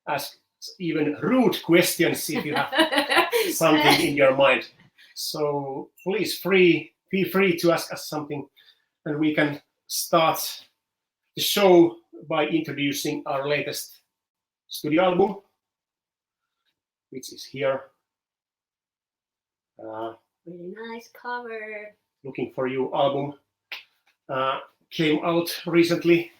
ask even rude questions if you have something in your mind. So please feel free to ask us something, and we can start the show by introducing our latest studio album, which is here. Really nice cover. Looking for You album came out recently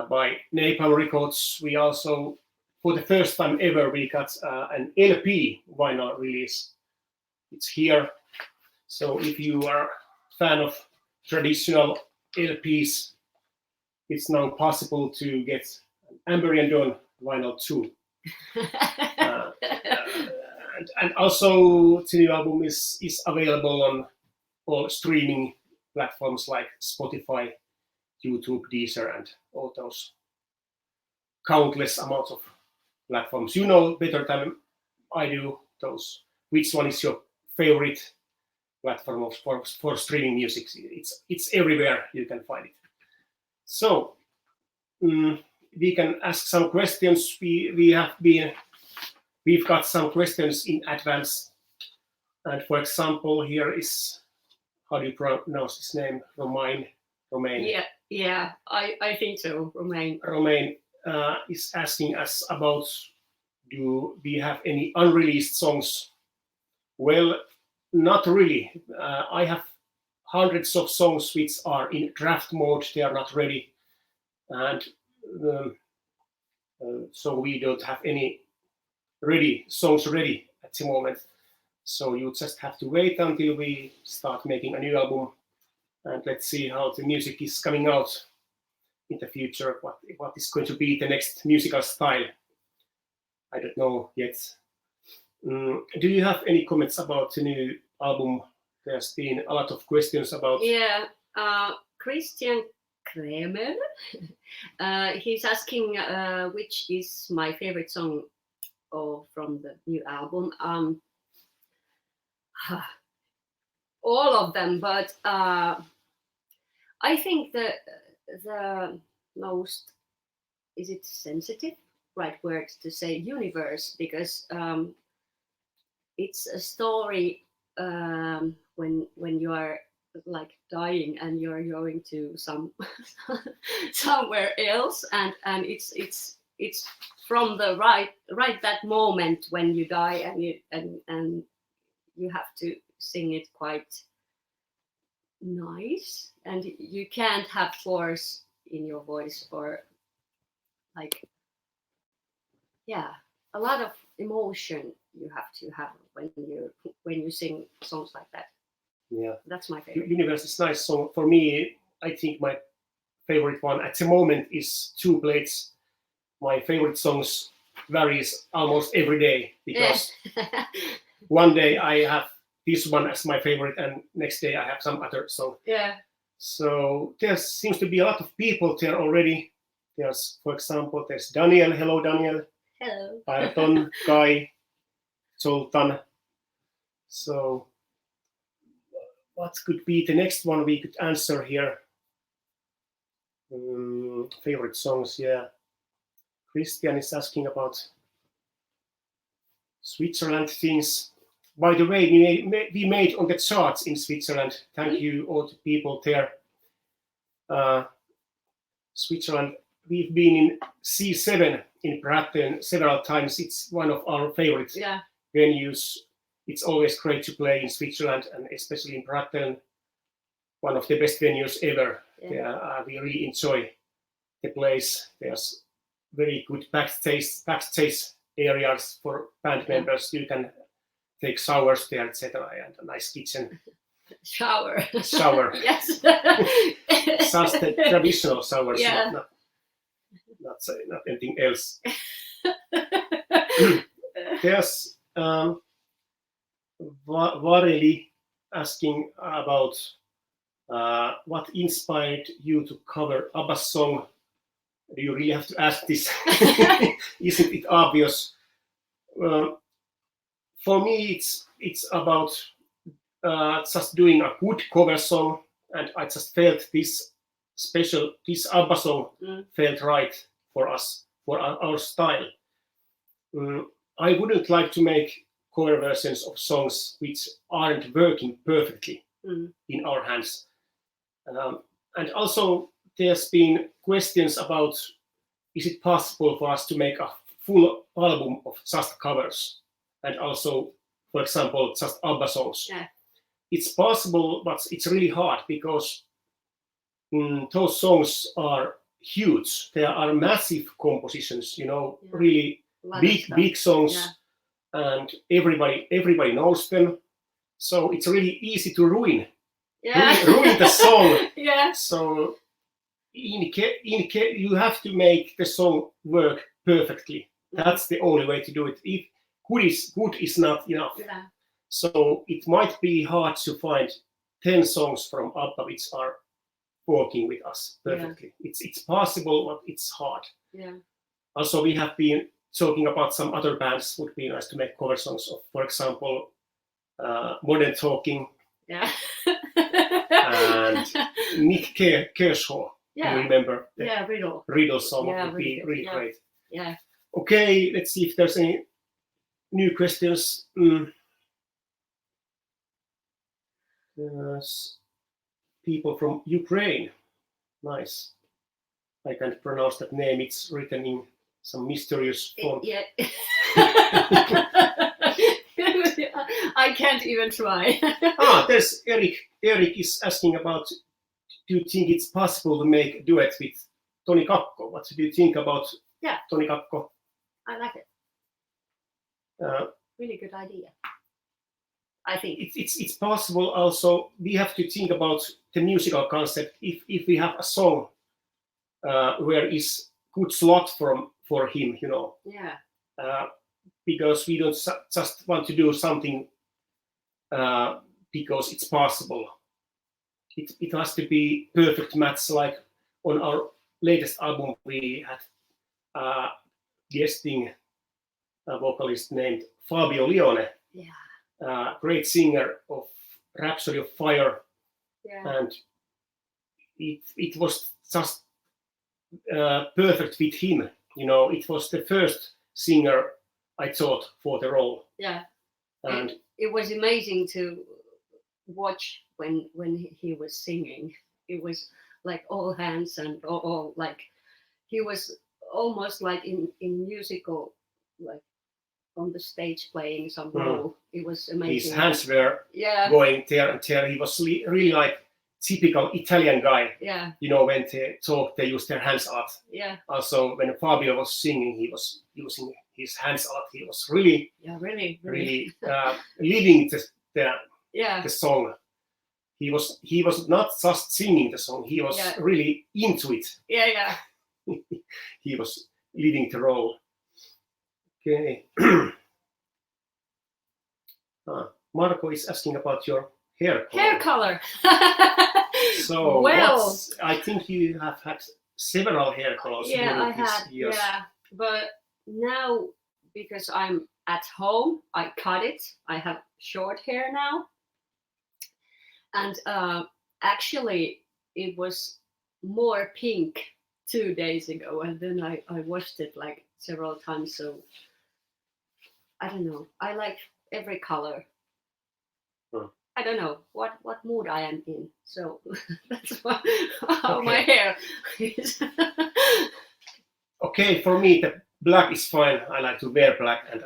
by Napalm Records. We also, for the first time ever, we got an LP vinyl release. It's here. So if you are a fan of traditional LPs, it's now possible to get an Amberian Dawn vinyl too. And also the new album is available on all streaming platforms like Spotify, YouTube, Deezer, and all those countless amounts of platforms. You know better than I do those. Which one is your favorite platform for streaming music? It's everywhere you can find it. So we can ask some questions. We've got some questions in advance. And for example, here is, how do you pronounce his name? Romain. Yeah, I think so. Romain is asking us about, do we have any unreleased songs? Well, not really. I have hundreds of songs which are in draft mode. They are not ready. And so we don't have any songs ready at the moment. So you just have to wait until we start making a new album, and let's see how the music is coming out in the future. What is going to be the next musical style? I don't know yet. Do you have any comments about the new album? There's been a lot of questions about. Yeah, Christian Kremer. He's asking which is my favorite song from the new album. All of them, but I think the most, is it sensitive, right word to say, universe, because it's a story when you are like dying and you're going to somewhere else, and it's from the right that moment when you die, and you have to sing it quite nice, and you can't have force in your voice, or like, yeah, a lot of emotion you have to have when you sing songs like that. Yeah, that's my favorite. Universe is nice song. For me, I think my favorite one at the moment is Two Plates. My favorite songs varies almost every day, because one day I have this one as my favorite, and next day I have some other song. Yeah. So there seems to be a lot of people there already. There's, for example, there's Daniel. Hello, Daniel. Hello. Ayrton, Kai, Zoltan. So what could be the next one we could answer here? Favorite songs, yeah. Christian is asking about Switzerland things. By the way, we made on the charts in Switzerland. Thank you all the people there. Switzerland, we've been in C7 in Bratten several times. It's one of our favorite venues. It's always great to play in Switzerland, and especially in Bratten, one of the best venues ever. Yeah. We really enjoy the place. There's very good backstage areas for band members. You can take showers there, etc., and a nice kitchen. Shower. Yes. Just the traditional showers, not anything else. There's Vareli asking about what inspired you to cover ABBA's song. Do you really have to ask this? Isn't it obvious? For me, it's about just doing a good cover song, and I just felt this ABBA song felt right for us, for our style. I wouldn't like to make cover versions of songs which aren't working perfectly in our hands. And also, there's been questions about, is it possible for us to make a full album of just covers? And also, for example, just ABBA songs. Yeah. It's possible, but it's really hard because those songs are huge. There are massive compositions, really big songs, and everybody knows them. So it's really easy to ruin the song. Yeah. So you have to make the song work perfectly. That's the only way to do it. If good is not enough. Yeah. So it might be hard to find 10 songs from ABBA which are working with us perfectly. Yeah. It's possible, but it's hard. Yeah. Also, we have been talking about some other bands. Would be nice to make cover songs of, for example, Modern Talking. Yeah. And Nick Kershaw. Yeah. Do you remember? Yeah, Riddle song would be really great. Yeah. Okay, let's see if there's any new questions. There's people from Ukraine. Nice. I can't pronounce that name. It's written in some mysterious font. Yeah. I can't even try. There's Eric. Eric is asking about, do you think it's possible to make a duet with Toni Kakko? What do you think about Toni Kakko? I like it. Really good idea. I think it's possible. Also, we have to think about the musical concept. If we have a song where is good slot for him, Yeah. Because we don't just want to do something because it's possible. It has to be perfect match. Like on our latest album, we had guesting a vocalist named Fabio Lione. Yeah. Great singer of Rhapsody of Fire. Yeah. And it was just perfect with him. It was the first singer I thought for the role. Yeah. And it was amazing to watch when he was singing. It was like all hands and all like he was almost like in musical, like on the stage playing some role. It was amazing. His hands were going there and there. He was really like typical Italian guy. Yeah. When they talk, they use their hands a lot. Yeah. Also, when Fabio was singing, he was using his hands a lot. He was really living the song. He was not just singing the song. He was really into it. Yeah. He was living the role. Okay. Marco is asking about your hair color. Hair color. So, I think you have had several hair colors. Yeah, I had. Years. Yeah, but now because I'm at home, I cut it. I have short hair now, and actually, it was more pink 2 days ago, and then I washed it like several times. So I don't know. I like every color. I don't know what mood I am in, so that's how my hair is. Okay, for me the black is fine. I like to wear black, and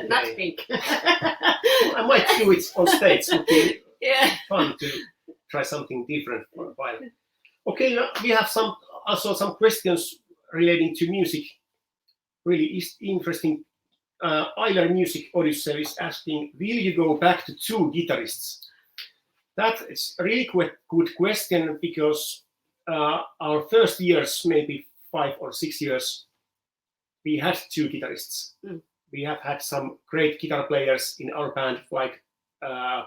not pink. I might do it on stage. It would be fun to try something different for a while. Okay, we have some questions relating to music. Really interesting. Eiler Music Odyssey is asking, will you go back to 2 guitarists? That is a really good question because our first years, maybe 5 or 6 years, we had 2 guitarists. We have had some great guitar players in our band like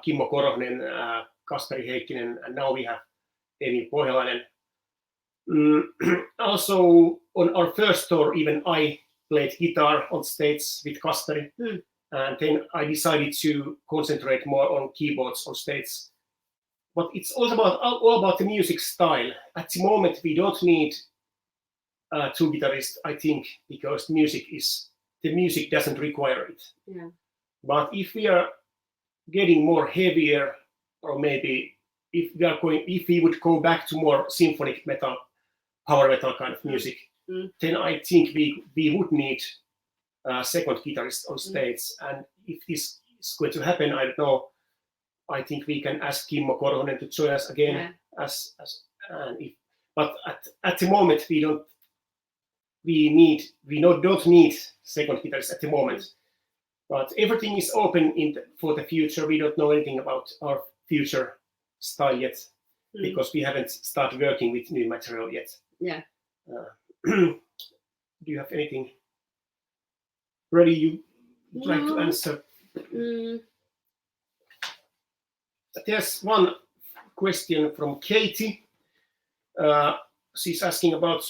Kimmo Korhonen, Kasperi Heikkinen, and now we have Emi Pohjalainen. Also, on our first tour, even I played guitar on stage with Kasperi, and then I decided to concentrate more on keyboards on stage. But it's all about the music style. At the moment, we don't need two guitarists, I think, because the music doesn't require it. Yeah. But if we are getting more heavier, or maybe if we would go back to more symphonic metal, power metal kind of music, then I think we would need a second guitarist on stage. And if this is going to happen, I don't know. I think we can ask Kimmo Korhonen to join us again. But at the moment we don't need second guitarist at the moment. But everything is open for the future. We don't know anything about our future style yet because we haven't started working with new material yet. Yeah. Do you have anything ready you would like to answer? There's one question from Katie. She's asking about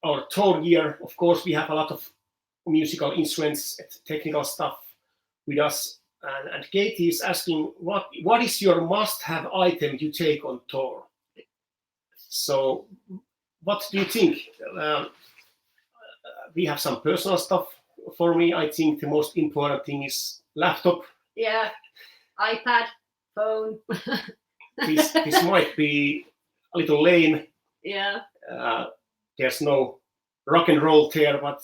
our tour gear. Of course, we have a lot of musical instruments and technical stuff with us. And Katie is asking, what is your must-have item you take on tour? So, what do you think? We have some personal stuff. For me, I think the most important thing is laptop. Yeah, iPad, phone. This might be a little lame. Yeah. There's no rock and roll there, but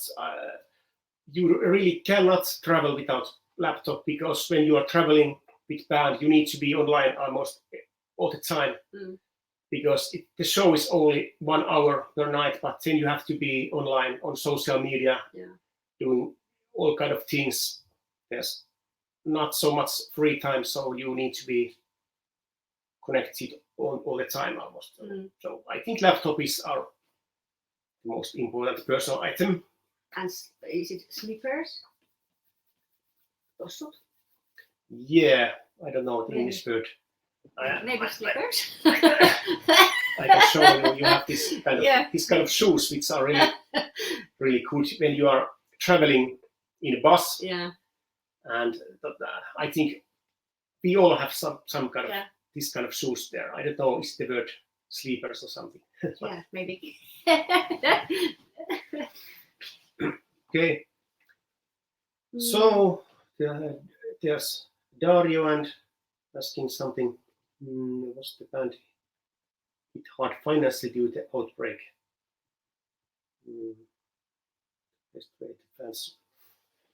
you really cannot travel without laptop, because when you are traveling with band, you need to be online almost all the time. Because the show is only 1 hour per night, but then you have to be online on social media, doing all kind of things. There's not so much free time, so you need to be connected all the time almost. So I think laptop is our most important personal item. And is it slippers? Tossut? Yeah, I don't know the English word. Maybe slippers. I can show you. You have this kind of shoes, which are really good when you are traveling in a bus. Yeah. And I think we all have some kind of this kind of shoes there. I don't know, is the word sleepers or something? Yeah, maybe. Okay. So there's Dario and asking something. Was the band hit hard financially due to the outbreak?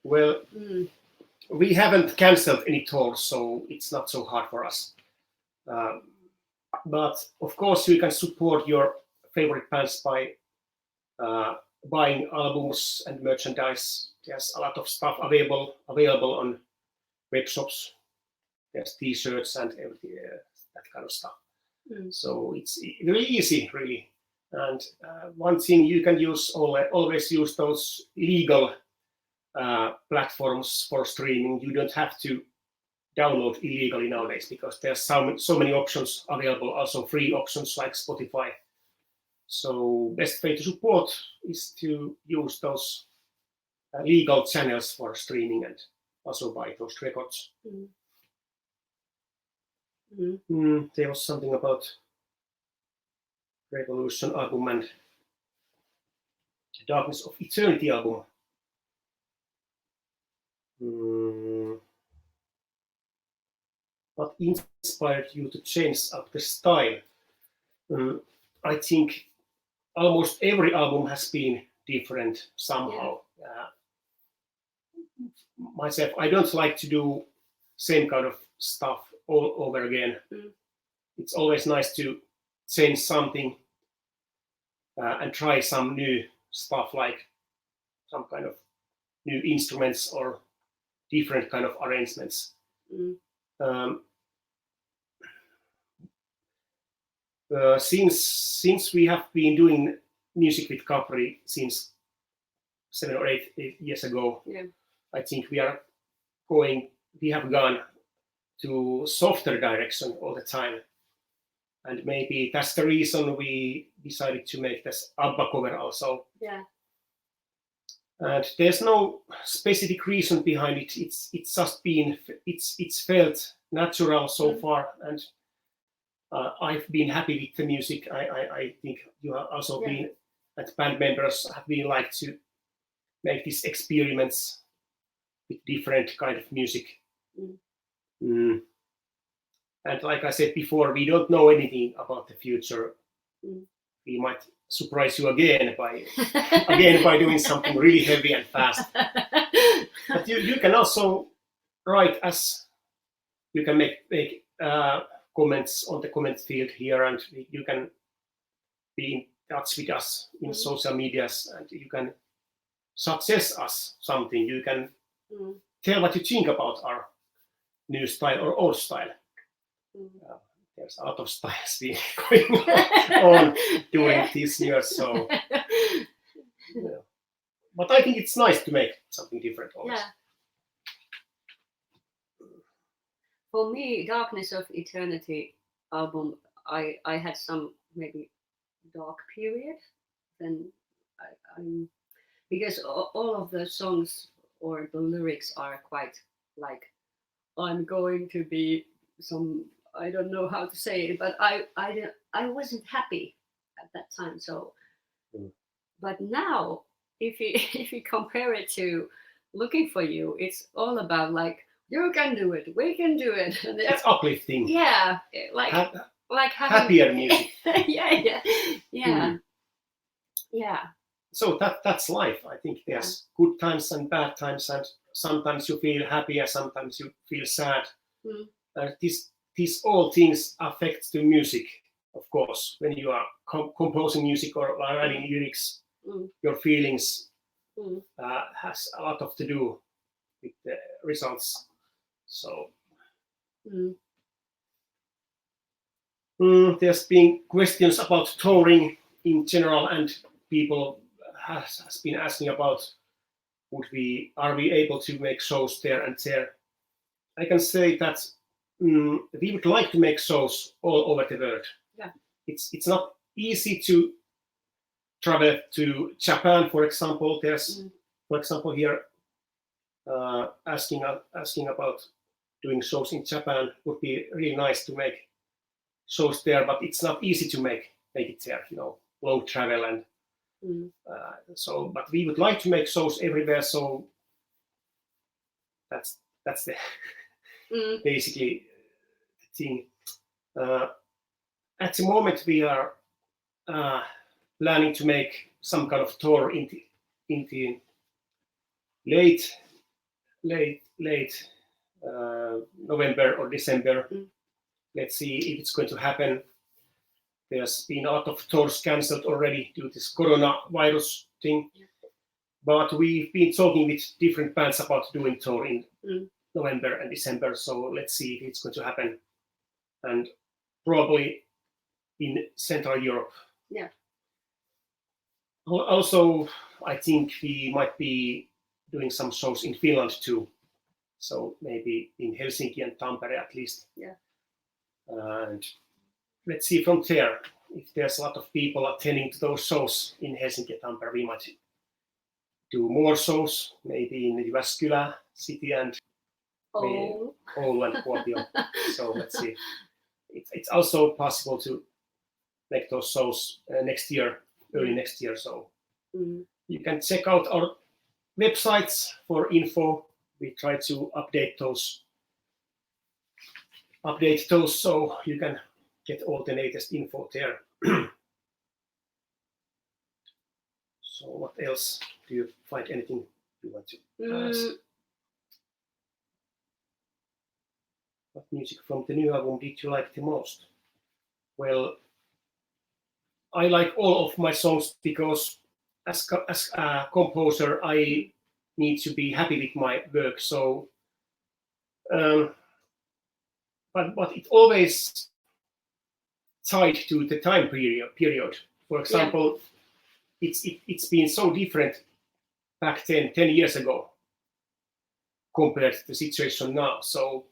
Well, we haven't cancelled any tours, so it's not so hard for us. But of course, you can support your favorite bands by buying albums and merchandise. There's a lot of stuff available on web shops. There's T-shirts and everything, that kind of stuff. So it's really easy, really. And one thing you can always use those legal platforms for streaming. You don't have to download illegally nowadays, because there's so many options available, also free options like Spotify. So best way to support is to use those legal channels for streaming and also buy those records. There was something about Revolution album and Darkness of Eternity album. What inspired you to change up the style? I think almost every album has been different somehow. Myself, I don't like to do same kind of stuff all over again. It's always nice to change something and try some new stuff, like some kind of new instruments or different kind of arrangements. Since we have been doing music with Capri since 7 or 8 years ago, I think we have gone to softer direction all the time. And maybe that's the reason we decided to make this ABBA cover also. And there's no specific reason behind it. It's just been, it's felt natural so far. And I've been happy with the music. I think you have also been and band members have been like to make these experiments with different kind of music. And like I said before, we don't know anything about the future. We might surprise you again by doing something really heavy and fast. But you can also write us. You can make comments on the comment field here, and you can be in touch with us in social medias, and you can suggest us something. You can tell what you think about our new style or old style. There's a lot of styles being going on during these years, so. Yeah. But I think it's nice to make something different always. Yeah. For me, Darkness of Eternity album, I had some maybe dark period. Then because all of the songs or the lyrics are quite like, I'm going to be some, I don't know how to say it, but I wasn't happy at that time. So, but now if you compare it to Looking for You, it's all about like, you can do it, we can do it. And it's uplifting. Yeah, like having, happier music. Yeah. So that's life. I think there's good times and bad times, and sometimes you feel happy and sometimes you feel sad. These all things affect the music, of course. When you are composing music or writing lyrics, your feelings has a lot to do with the results. So there's been questions about touring in general, and people has been asking about are we able to make shows there and there. I can say that we would like to make shows all over the world. Yeah. It's not easy to travel to Japan, for example. There's, for example, here asking about doing shows in Japan. Would be really nice to make shows there, but it's not easy to make it there. Long travel and so. But we would like to make shows everywhere. So that's the basically the thing. At the moment, we are planning to make some kind of tour in the late November or December. Let's see if it's going to happen. There's been a lot of tours cancelled already due to this coronavirus thing. But we've been talking with different bands about doing tour in November and December. So let's see if it's going to happen. And probably in Central Europe. Yeah. Also, I think we might be doing some shows in Finland too. So maybe in Helsinki and Tampere at least. Yeah. And let's see from there. If there's a lot of people attending to those shows in Helsinki and Tampere, we might do more shows, maybe in Jyväskylä city and Oulu and Kuopio. So let's see. It's also possible to make those shows next year, early next year. So you can check out our websites for info. We try to update those so you can get all the latest info there. So what else? Do you find anything you want to ask? What music from the new album did you like the most? Well, I like all of my songs because as a composer, I need to be happy with my work. So, but it always tied to the time period. For example, it's been so different back 10 years ago compared to the situation now. So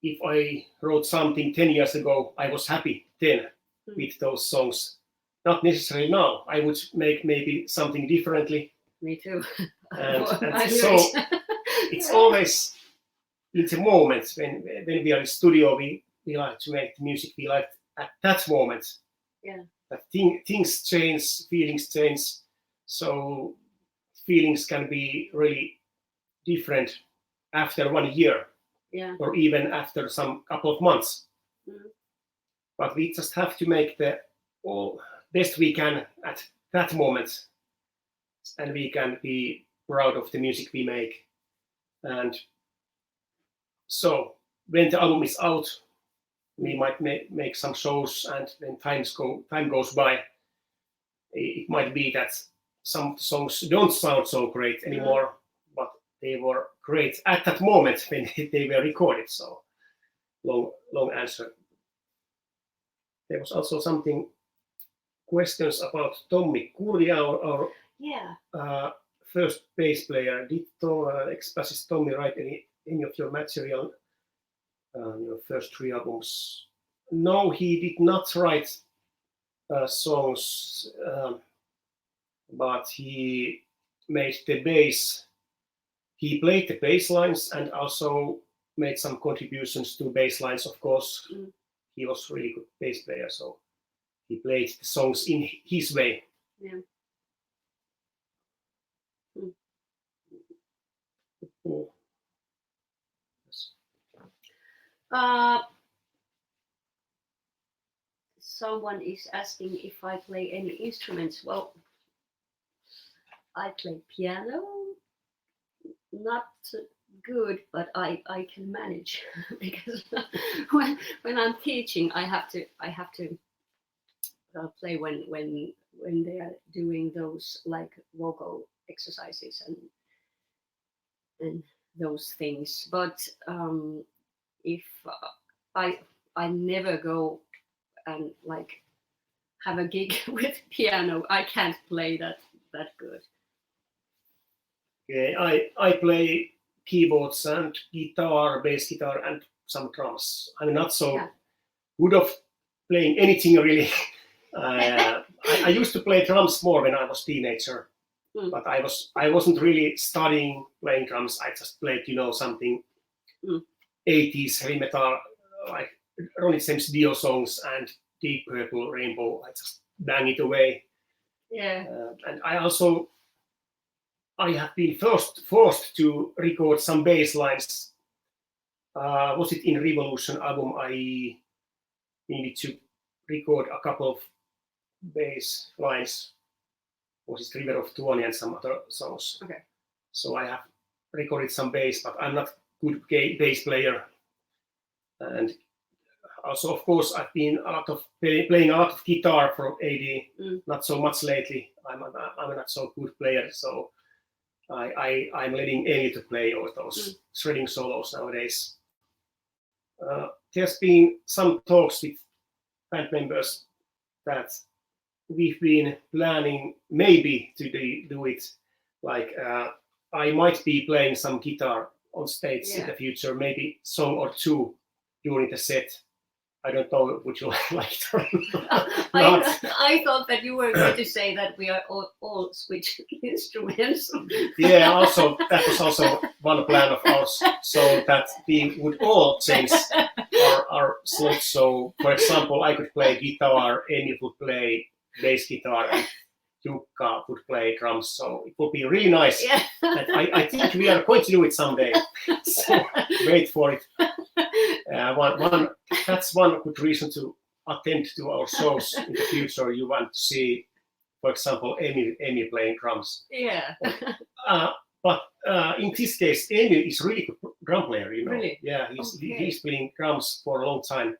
if I wrote something 10 years ago, I was happy then with those songs. Not necessarily now. I would make maybe something differently. Me too. And so it's always in the moment when we are in the studio, we like to make the music we like at that moment. Yeah. that things change, feelings change. So feelings can be really different after 1 year, or even after some couple of months. But we just have to make the best we can at that moment, and we can be proud of the music we make. And so when the album is out, we might make some shows, and when time goes by, it might be that some songs don't sound so great anymore, but they were great at that moment when they were recorded. So long answer. There was also something questions about Tommi Kurja, our first bass player. Did ex-bassist Tommi write any of your material, your first 3 albums? No, he did not write songs, but he made the bass. He played the bass lines and also made some contributions to bass lines, of course. He was really good bass player, so he played the songs in his way. Yeah. Someone is asking if I play any instruments. Well, I play piano, not good, but I can manage because when I'm teaching, I have to play when they are doing those like vocal exercises and those things. But if I never go and like have a gig with piano, I can't play that good. Yeah, I play keyboards and guitar, bass guitar, and some drums. I'm not so good of playing anything really. I used to play drums more when I was teenager, but I wasn't really studying playing drums. I just played, something 80s heavy metal, like Ronnie James Dio songs and Deep Purple, Rainbow. I just bang it away. Yeah. And I have been forced to record some bass lines. Was it in Revolution album? I needed to record a couple of bass lines. Was it River of Tuoni and some other songs? Okay. So I have recorded some bass, but I'm not good bass player. And also, of course, I've been playing a lot of guitar for AD. Not so much lately. I'm not so good player, so I'm letting Eli to play all those shredding solos nowadays. There's been some talks with band members that we've been planning maybe to do it. Like I might be playing some guitar on stage in the future, maybe song or 2 during the set. I don't know, would you like to? I thought that you were going to say that we are all switch instruments. Yeah, also that was also one plan of ours, so that we would all change our slots. So, for example, I could play guitar, Amy would play bass guitar, and Jukka would play drums. So it would be really nice. Yeah. And I think we are going to do it someday. So wait for it. That's one good reason to attend to our shows in the future. You want to see, for example, Amy playing drums. Yeah. But in this case, Amy is really good drum player. Really? Yeah, he's playing drums for a long time.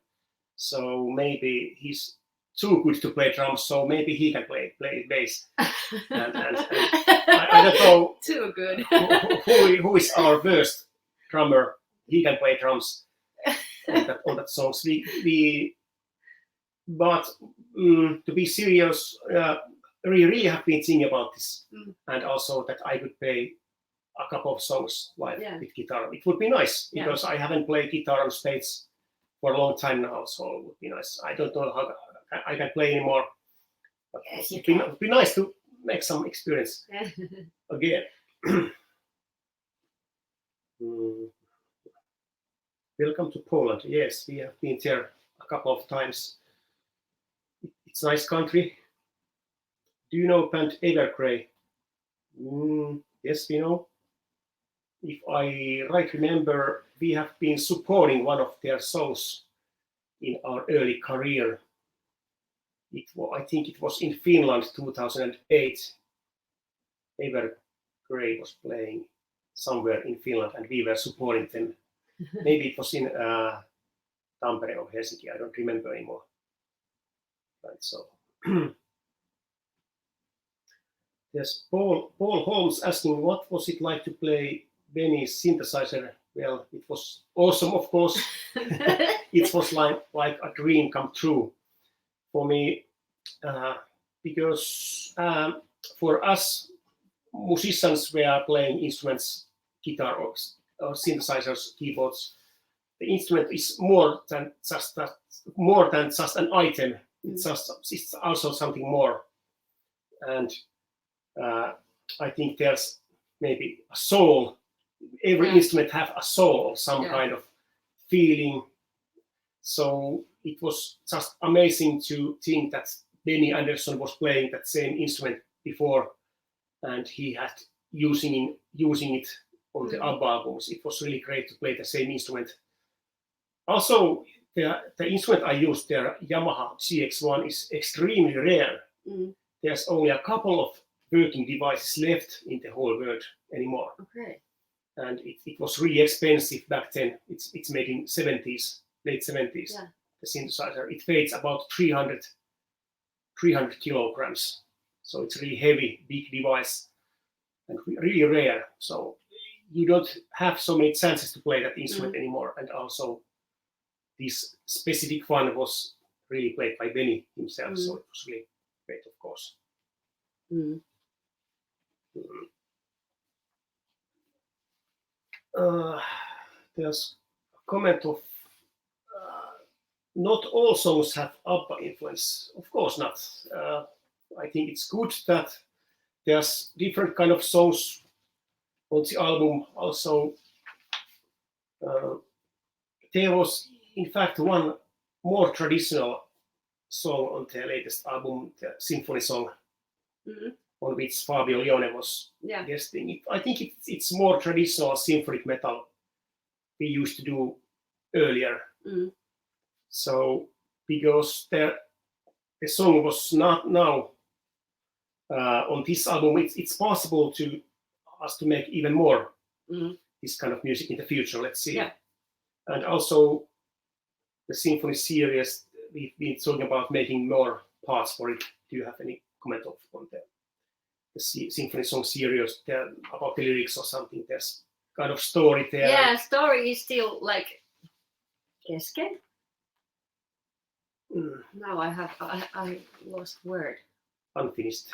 So maybe he's too good to play drums. So maybe he can play bass. And I don't know. Too good. who is our worst drummer? He can play drums. On that songs, but to be serious, we really have been thinking about this, and also that I could play a couple of songs live with guitar. It would be nice because I haven't played guitar on stage for a long time now, so it would be nice. I don't know how I can play anymore, but it would be nice to make some experience again. Welcome to Poland. Yes, we have been there a couple of times. It's a nice country. Do you know band Evergrey? Yes, we know. If I right remember, we have been supporting one of their songs in our early career. I think it was in Finland, 2008. Evergrey was playing somewhere in Finland, and we were supporting them. Maybe it was in Tampere or Helsinki. I don't remember anymore. Right, so there's Paul Holmes asking, what was it like to play Benny's synthesizer? Well, it was awesome, of course. It was like a dream come true for me, because for us musicians, we are playing instruments, guitar or synthesizers, keyboards. The instrument is more than just an item. It's also something more, and I think there's maybe a soul. Every instrument have a soul, some kind of feeling. So it was just amazing to think that Benny Andersson was playing that same instrument before, and he had using it on the ABBA albums. It was really great to play the same instrument. Also, the instrument I used, their Yamaha GX1, is extremely rare. There's only a couple of working devices left in the whole world anymore. Okay. And it was really expensive back then. It's made in late 70s. Yeah. The synthesizer. It weighs about 300 kilograms. So it's really heavy, big device, and really rare. So you don't have so many chances to play that instrument anymore. And also, this specific one was really played by Benny himself. So it was really great, of course. There's a comment of not all songs have ABBA influence. Of course not. I think it's good that there's different kind of songs on the album. Also, there was in fact one more traditional song on the latest album, the symphony song, on which Fabio Lione was guesting. I think it's more traditional symphonic metal we used to do earlier. So because the song was not now on this album, it's possible to us to make even more this kind of music in the future. Let's see. Yeah. And also the symphony series, we've been talking about making more parts for it. Do you have any comment on the symphony song series about the lyrics or something? There's kind of story there. Yeah, story is still like kesken. Now I lost word. Unfinished.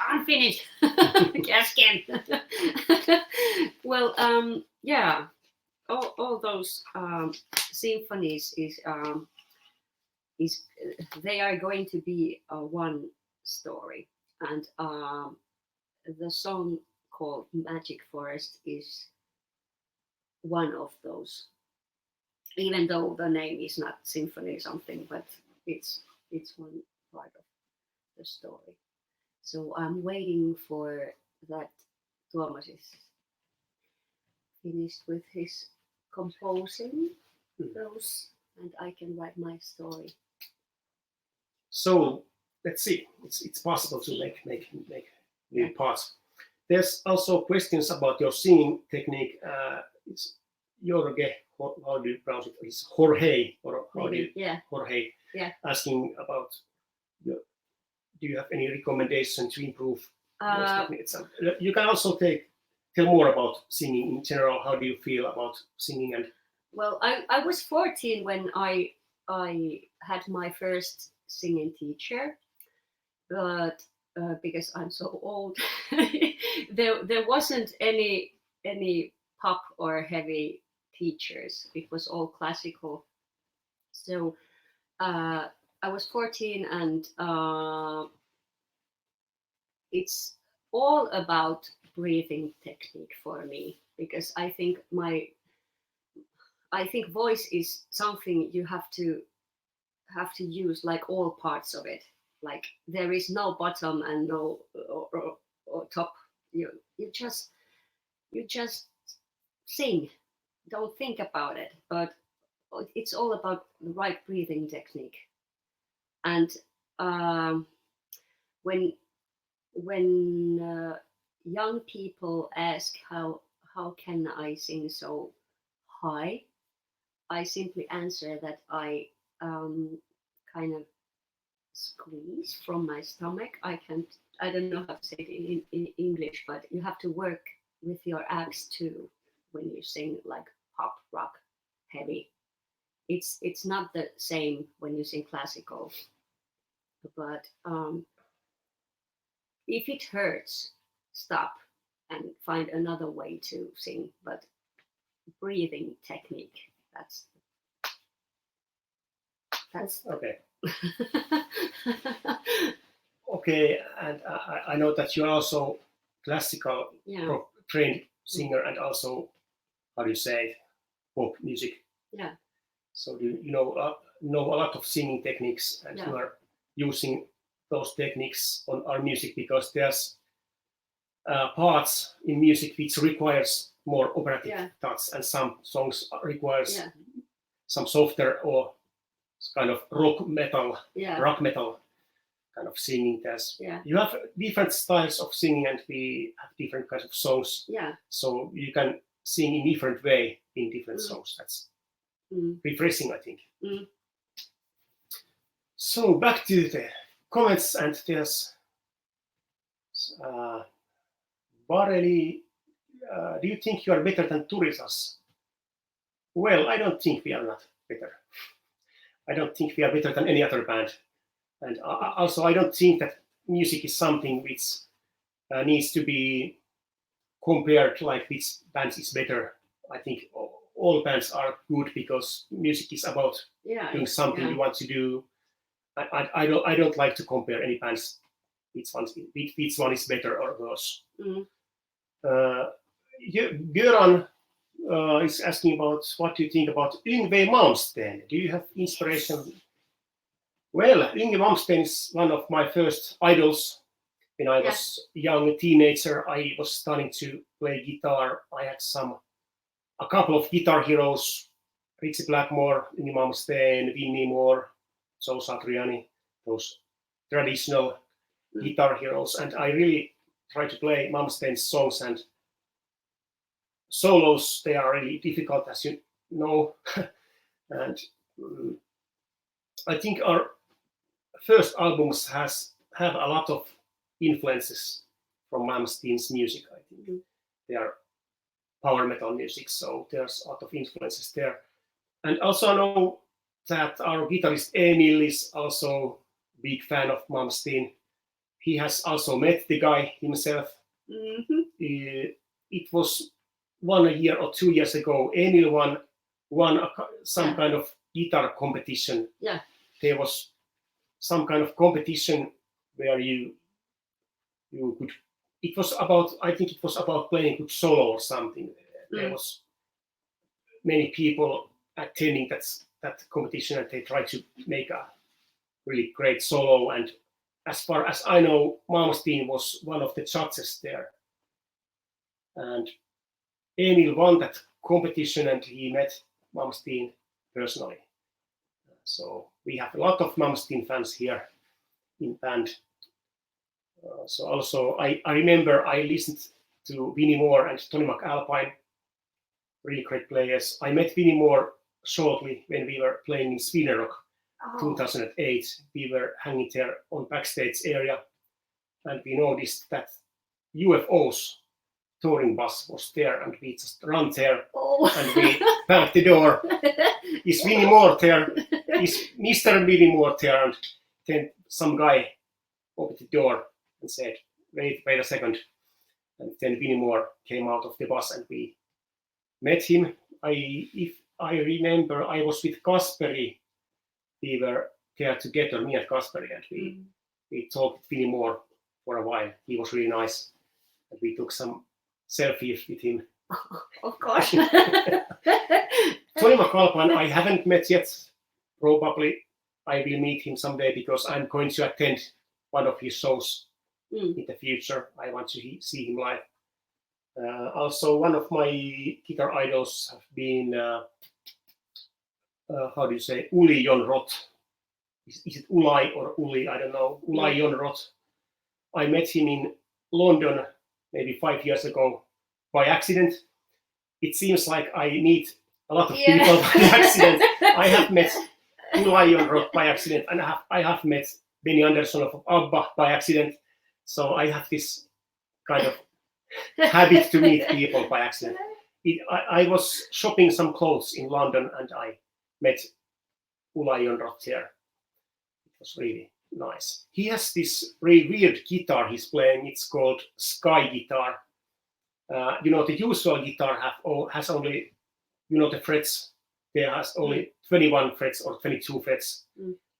Kesken. Well, yeah, all those symphonies is they are going to be one story, and the song called Magic Forest is one of those, even though the name is not symphony something, but it's one part of the story. So I'm waiting for that Tuomas is finished with his composing those, and I can write my story. So let's see. It's possible to make new parts. There's also questions about your singing technique. It's Jorge, how do you pronounce it? It's Jorge, or how do you? Jorge. Yeah. Asking about, do you have any recommendation to improve those techniques? You can also tell more about singing in general. How do you feel about singing? And well, I was 14 when I had my first singing teacher, but because I'm so old, there wasn't any pop or heavy teachers. It was all classical. So I was 14, and it's all about breathing technique for me, because I think voice is something you have to use like all parts of it. like there is no bottom and no or top. You just sing. Don't think about it. But it's all about the right breathing technique. And when young people ask how can I sing so high, I simply answer that I kind of squeeze from my stomach. I don't know how to say it in English, but you have to work with your abs too when you sing like pop, rock, heavy. It's not the same when you sing classical, but if it hurts, stop and find another way to sing. But breathing technique, that's okay. Okay, and I know that you're also classical trained singer and also, how do you say, pop music. Yeah. So you know a lot of singing techniques, and you are using those techniques on our music because there's parts in music which requires more operatic touch, and some songs requires some softer or kind of rock metal kind of singing. You have different styles of singing, and we have different kinds of songs. So you can sing in different way in different songs. That's refreshing, I think. So back to the comments, and there's Barely, do you think you are better than Turisas? Well, I don't think we are not better. I don't think we are better than any other band. And also, I don't think that music is something which needs to be compared, like which band is better. I think all bands are good because music is about doing something you want to do. I don't like to compare any bands, which one is better or worse. Göran is asking about what do you think about Yngve Malmsteen? Do you have inspiration? Well, Yngve Malmsteen is one of my first idols. When I was a young teenager, I was starting to play guitar. I had a couple of guitar heroes: Ritchie Blackmore, Yngve Malmsteen, Vinnie Moore, Joe Satriani, those traditional guitar heroes. And I really try to play Malmsteen's songs, and solos, they are really difficult, as you know. And I think our first albums have a lot of influences from Malmsteen's music. I think they are power metal music, so there's a lot of influences there. And also I know that our guitarist Emil is also a big fan of Malmsteen. He has also met the guy himself. It was 1 year or 2 years ago. Emil won some kind of guitar competition. There was some kind of competition where you could. It was about. I think it was about playing good solo or something. There was many people attending that competition, and they tried to make a really great solo. And as far as I know, Malmsteen was one of the judges there. And Emil won that competition, and he met Malmsteen personally. So we have a lot of Malmsteen fans here in band. So also, I remember I listened to Vinnie Moore and Tony McAlpine, really great players. I met Vinnie Moore shortly when we were playing in Sweden Rock 2008. We were hanging there on backstage area, and we noticed that UFO's touring bus was there, and we just ran there and we banged the door. Is Vinnie Moore there? Is Mr. Vinnie Moore there? And then some guy opened the door and said, wait a second. And then Vinnie Moore came out of the bus, and we met him. If I remember, I was with Kasperi. We were there together, me and Kasperi, and we talked with Vinnie Moore for a while. He was really nice, and we took some selfies with him. Of course. Tony McAlpine, I haven't met yet. Probably I will meet him someday because I'm going to attend one of his shows in the future. I want to see him live. Also, one of my guitar idols have been, how do you say, Uli Jon Roth. Is it Ulai or Uli? I don't know. Ulai Jon Roth. I met him in London maybe 5 years ago by accident. It seems like I meet a lot of people by accident. I have met Ulai Jon Roth by accident, and I have met Benny Andersson of ABBA by accident. So I have this kind of habit to meet people by accident. I was shopping some clothes in London and I met Ulai Jon Roth there. It was really nice. He has this really weird guitar he's playing. It's called Sky guitar. The usual guitar has only, the frets. There has only 21 frets or 22 frets.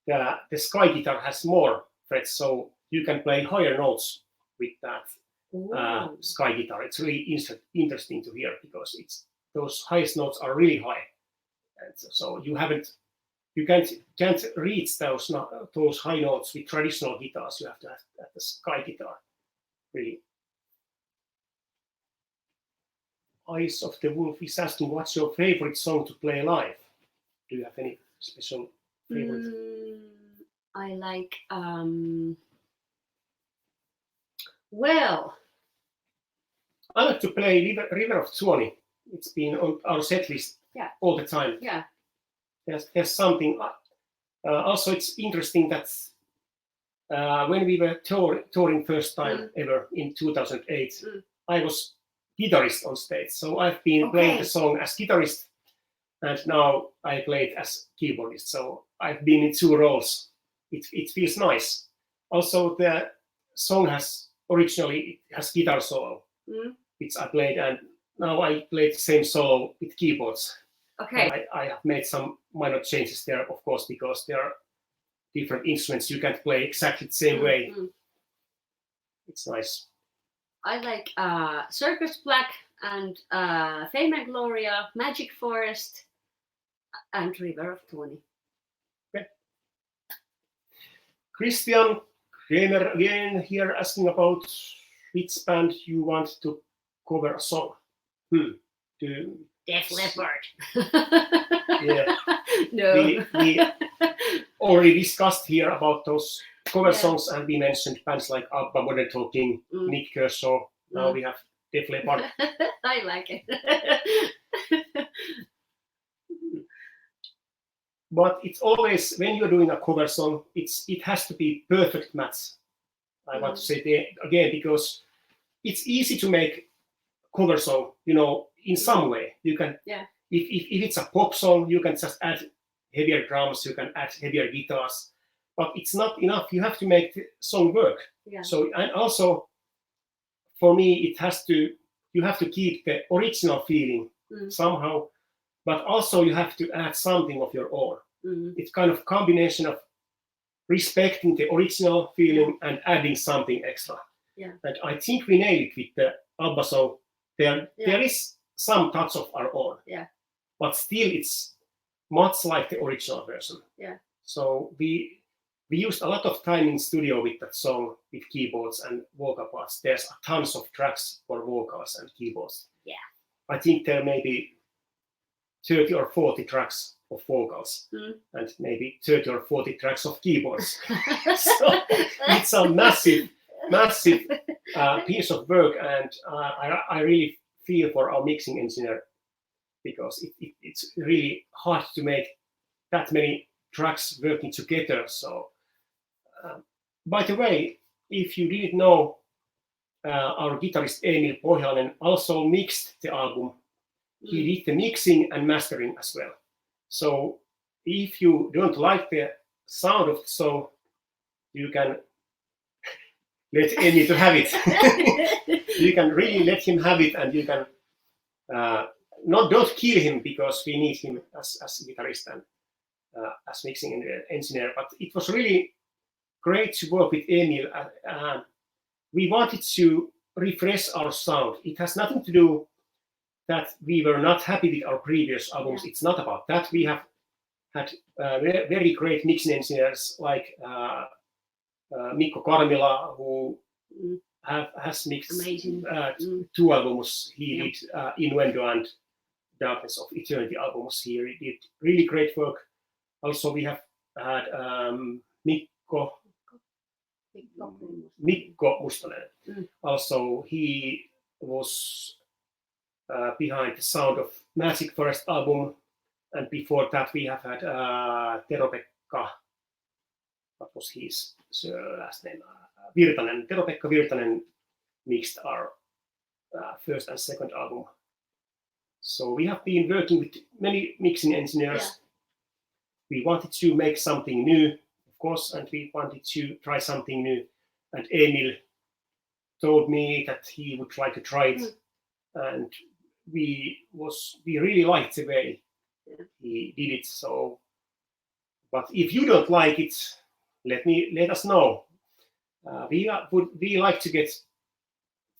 The Sky guitar has more frets, so you can play higher notes with that Sky guitar. It's really interesting to hear because those highest notes are really high, and so you can't reach those high notes with traditional guitars. You have to have the Sky guitar. Really. Eyes of the Wolf is asking, what's your favorite song to play live? Do you have any special favorite? I like I like to play River of Tuoni. It's been on our set list all the time. Yeah. There's something. Also, it's interesting that when we were touring first time ever in 2008, I was guitarist on stage. So I've been playing the song as guitarist, and now I play it as keyboardist. So I've been in two roles. It feels nice. Also, the song originally has guitar solo, which I played, and now I play the same solo with keyboards. Okay. I have made some minor changes there, of course, because there are different instruments. You can't play exactly the same way. It's nice. I like Circus Black and Fame and Gloria, Magic Forest, and River of Tuoni. Okay. Christian Kramer again here asking about which band you want to cover a song. Def Leppard. Yeah. No. We already discussed here about those cover songs, and we mentioned bands like ABBA, Modern Talking, Nick Kershaw. Now we have Def Leppard. I like it. But it's always, when you're doing a cover song, it has to be perfect match. I want to say it again, because it's easy to make cover song, in some way. You can, if it's a pop song, you can just add heavier drums, you can add heavier guitars, but it's not enough. You have to make the song work. Yeah. So, and also for me, you have to keep the original feeling somehow, but also you have to add something of your own. It's kind of combination of respecting the original feeling and adding something extra. Yeah. And I think we nailed it with the ABBA song. There is some touch of our own. Yeah. But still it's much like the original version. Yeah. So we used a lot of time in studio with that song, with keyboards and vocal parts. There's tons of tracks for vocals and keyboards. Yeah. I think there may be 30 or 40 tracks of vocals and maybe 30 or 40 tracks of keyboards. So it's a massive piece of work, and I really feel for our mixing engineer, because it's really hard to make that many tracks working together. So, by the way, if you didn't know, our guitarist Emil Pohjanen also mixed the album. He did the mixing and mastering as well. So if you don't like the sound of the song, you can let Emil to have it. You can really let him have it, and you can don't kill him, because we need him as guitarist and as mixing engineer. But it was really great to work with Emil. We wanted to refresh our sound. It has nothing to do that we were not happy with our previous albums. It's not about that. We have had very great mixing engineers like Mikko Karmila, who has mixed Amazing. 2 albums. He Yeah. did Innuendo and Darkness of Eternity albums. He did really great work. Also, we have had Mikko Mustonen. Also, he was behind the Sound of Magic Forest album, and before that we have had Tero-Pekka. What was his last name? Virtanen. Tero-Pekka Virtanen mixed our first and second album. So we have been working with many mixing engineers. Yeah. We wanted to make something new, of course, and we wanted to try something new. And Emil told me that he would like to try it, and we really liked the way he did it. So, but if you don't like it, let us know. We like to get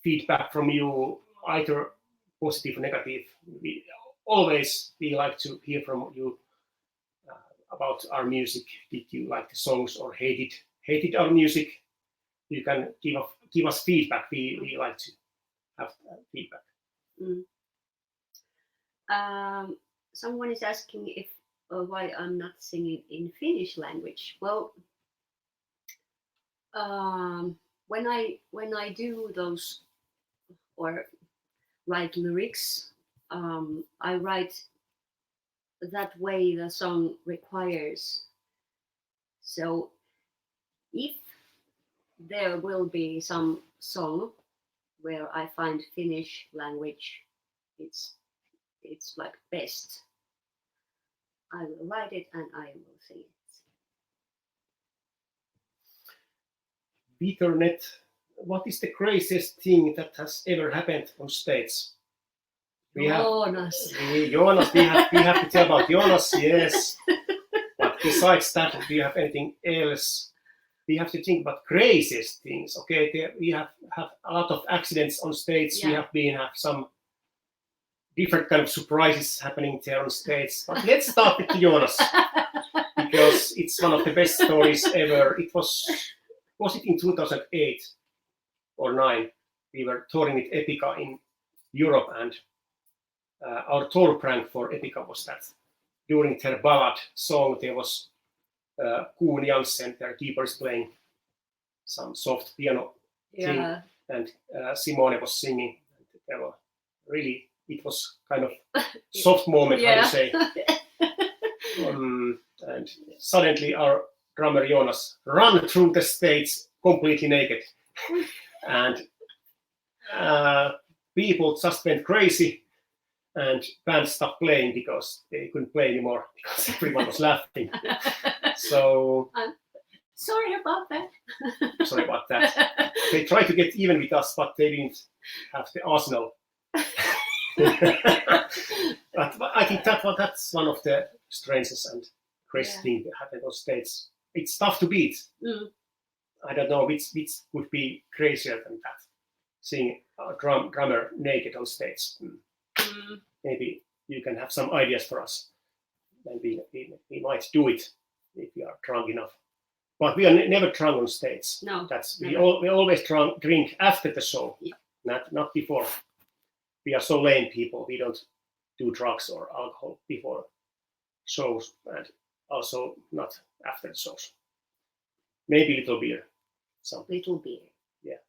feedback from you, either positive or negative. We like to hear from you about our music. Did you like the songs or hated our music? You can give us feedback. We like to have feedback. Someone is asking if why I'm not singing in Finnish language. Well, when I do those or write lyrics, I write that way the song requires. So if there will be some song where I find Finnish language, it's like best, I will write it and I will sing it. Peternet, what is the craziest thing that has ever happened on stage? Jonas. Jonas, we have to tell about Jonas, yes. But besides that, do you have anything else? We have to think about craziest things. Okay, we have a lot of accidents on stage. Yeah. We have some different kind of surprises happening there on stage. But let's start with Jonas, because it's one of the best stories ever. It was it in 2008 or 9? We were touring with Epica in Europe, and our tour prank for Epica was that during their ballad song there was Kuhn Janssen, their keyboardist, playing some soft piano thing, and Simone was singing. There were really, it was kind of soft moment, how to say. And suddenly our drummer Jonas ran through the stage completely naked, and people just went crazy, and band stopped playing because they couldn't play anymore because everyone was laughing. So sorry about that. They tried to get even with us, but they didn't have the arsenal. But I think that's one of the strangest and crazy things that happened on stage. It's tough to beat. I don't know which would be crazier than that. Seeing a drummer naked on stage. Maybe you can have some ideas for us. And we might do it if we are drunk enough. But we are never drunk on stage. No. We always drink after the show, not before. We are so lame people. We don't do drugs or alcohol before shows, and also not after the shows. Maybe little beer. Little beer. Yeah.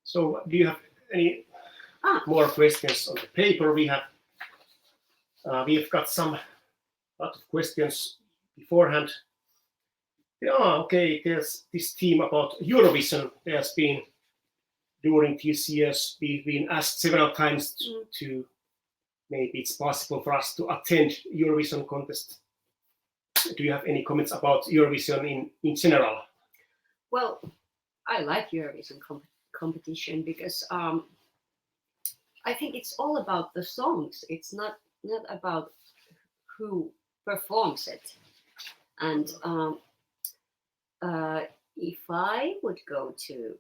So, do you have any more questions on the paper? We've got lot of questions beforehand. Okay. There's this theme about Eurovision. There's been during these years we've been asked several times to maybe it's possible for us to attend Eurovision contest. Do you have any comments about Eurovision in general? Well, I like Eurovision competition because I think it's all about the songs. It's not about who performs it. And if I would go to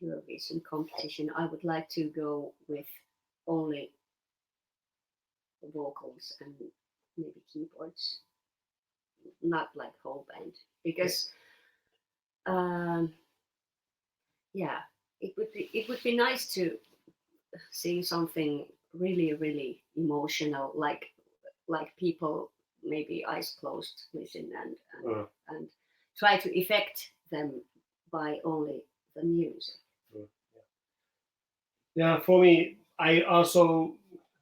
Eurovision competition, I would like to go with only vocals and maybe keyboards, not like whole band, because yeah, it would be nice to see something really really emotional, like people maybe eyes closed listen and try to affect them by only the music. Yeah, for me, I also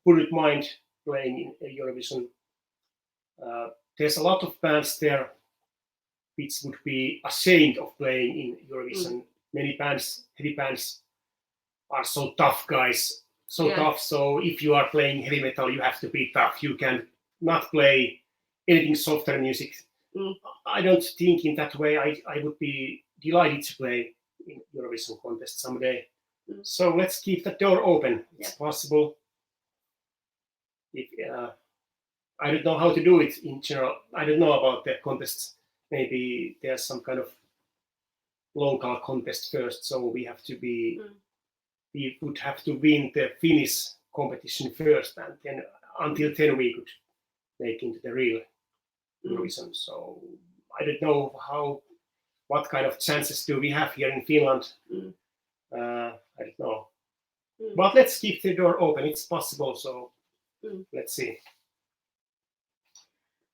wouldn't mind playing in Eurovision. There's a lot of bands there which would be ashamed of playing in Eurovision. Many bands, heavy bands, are so tough guys, so tough. So if you are playing heavy metal, you have to be tough. You can not play anything softer music. I don't think in that way. I would be delighted to play in Eurovision contest someday. So let's keep the door open. It's possible. If, I don't know how to do it in general. I don't know about the contests. Maybe there's some kind of local contest first. So we have to be. We would have to win the Finnish competition first, and then until then we could make into the real Eurovision. So I don't know what kind of chances do we have here in Finland. I don't know. But let's keep the door open. It's possible. So let's see.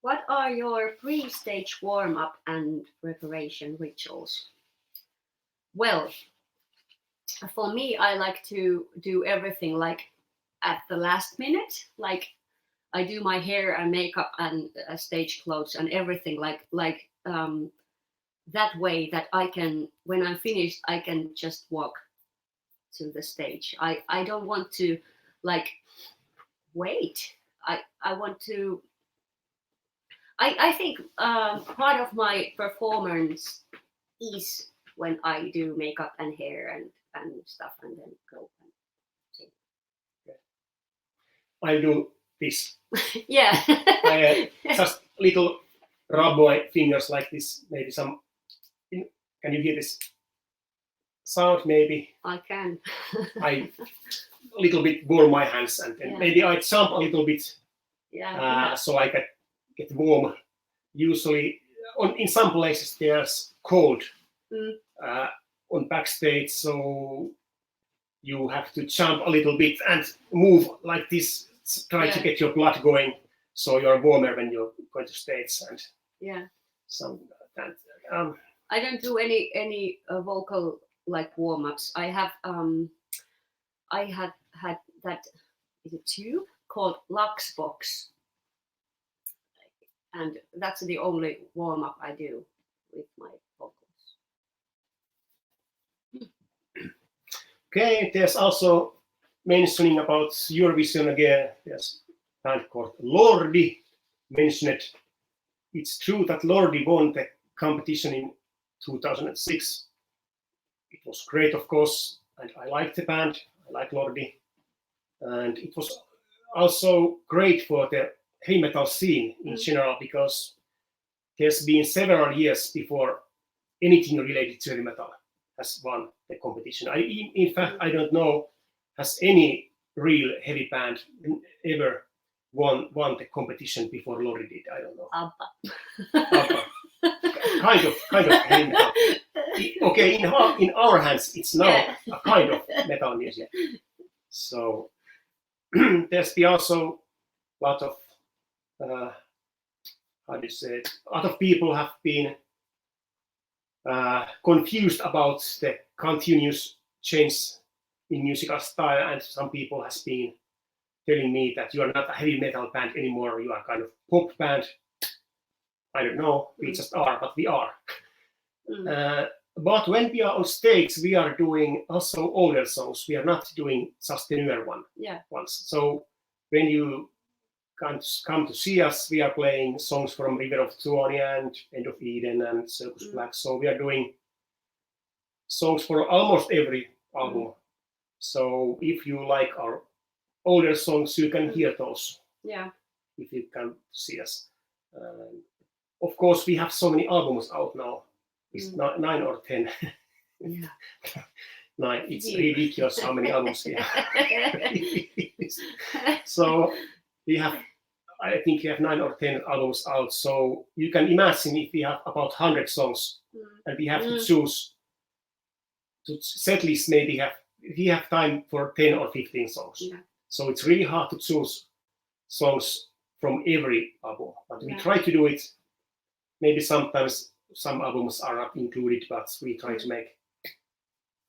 What are your pre-stage warm-up and preparation rituals? Well, for me, I like to do everything like at the last minute. Like I do my hair and makeup and stage clothes and everything like that way that I can, when I'm finished, I can just walk to the stage. I don't want to like wait. I want to. I think part of my performance is when I do makeup and hair and stuff, and then go and sing. I do this. Yeah. I just little rub my fingers like this. Maybe some. Can you hear this sound? Maybe I can. I a little bit warm my hands, and then maybe I jump a little bit. So I get warm. Usually, in some places there's cold on backstage, so you have to jump a little bit and move like this, try to get your blood going, so you're warmer when you're going to stage. And some that. I don't do any vocal like warm-ups. I have had that is a tube called Luxbox. And that's the only warm-up I do with my vocals. Okay, there's also mentioning about Eurovision again. There's a band called Lordi mentioned. It's true that Lordi won the competition in 2006. It was great, of course, and I like the band. I like Lordi. And it was also great for the heavy metal scene in general, because there's been several years before anything related to heavy metal has won the competition. In fact, I don't know has any real heavy band ever won the competition before Lordi did. I don't know. ABBA. kind of heavy metal. Okay, in our hands, it's now a kind of metal music. So there's been also a lot of how do you say it? A lot of people have been confused about the continuous change in musical style, and some people has been telling me that you are not a heavy metal band anymore, you are kind of pop band. I don't know, we just are, but we are. But when we are on stage, we are doing also older songs. We are not doing just the newer ones. So when you come to see us, we are playing songs from River of Tuonia and End of Eden and Circus Black. So we are doing songs for almost every album. So if you like our older songs, you can hear those. If you come to see us. Of course, we have so many albums out now. It's 9 or 10. 9. It's ridiculous how many albums we have. So I think we have 9 or 10 albums out, so you can imagine if we have about 100 songs and we have to choose to set list, maybe we have time for 10 or 15 songs. Yeah. So it's really hard to choose songs from every album, but we Yeah. try to do it. Maybe sometimes some albums are not included, but we try to make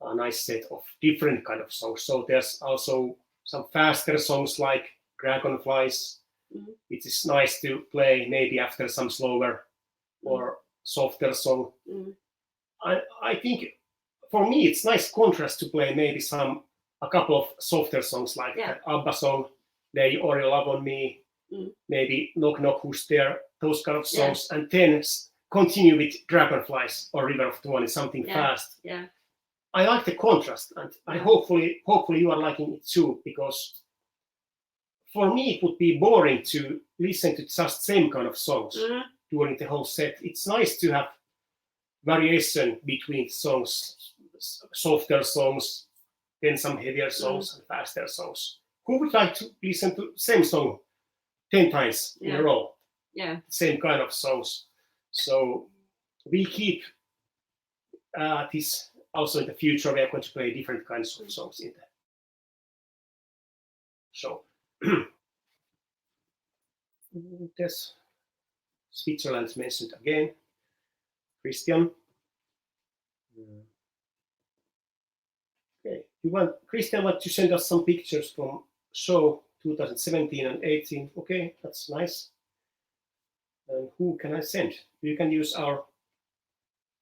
a nice set of different kind of songs. So there's also some faster songs like Dragonflies, which is nice to play maybe after some slower or softer song. I think for me it's nice contrast to play maybe a couple of softer songs like that ABBA song, Lay All Your Love on Me, maybe Knock Knock Who's There, those kind of songs, and then continue with Dragonflies or River of Tuoni, something fast. Yeah. I like the contrast, and I hopefully you are liking it too, because for me it would be boring to listen to just same kind of songs during the whole set. It's nice to have variation between songs, softer songs, then some heavier songs and faster songs. Who would like to listen to same song 10 times in a row? Yeah. Same kind of songs. So we keep this also in the future. We are going to play different kinds of songs in there. So there's Switzerland mentioned again. Christian. Okay, Christian want to send us some pictures from show 2017 and 18. Okay, that's nice. And who can I send? You can use our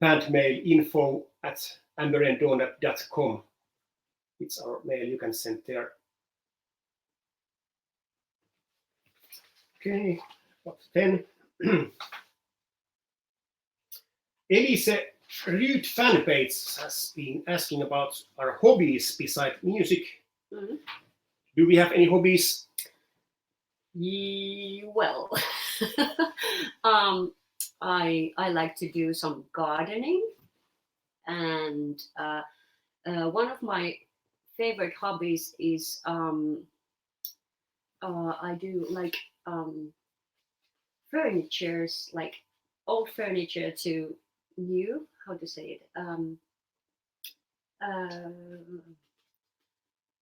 band mail info@amberiandawn.com. It's our mail you can send there. Okay, what then? Elise Ryd fan page has been asking about our hobbies beside music. Do we have any hobbies? Well, I like to do some gardening, and one of my favorite hobbies is I do like furnitures, like old furniture to new. How to say it?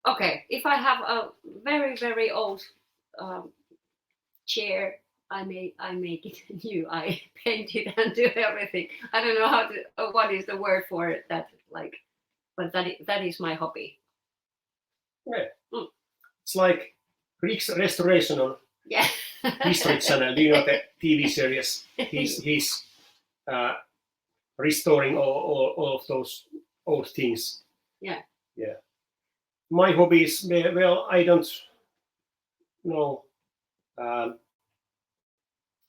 Okay, if I have a very very old chair, I make it new. I paint it and do everything. I don't know what is the word for it. That like, but that is my hobby. Yeah. It's like Rick's restoration on History Channel. Do you know the TV series? He's restoring all of those old things. Yeah. My hobbies, well, I don't know.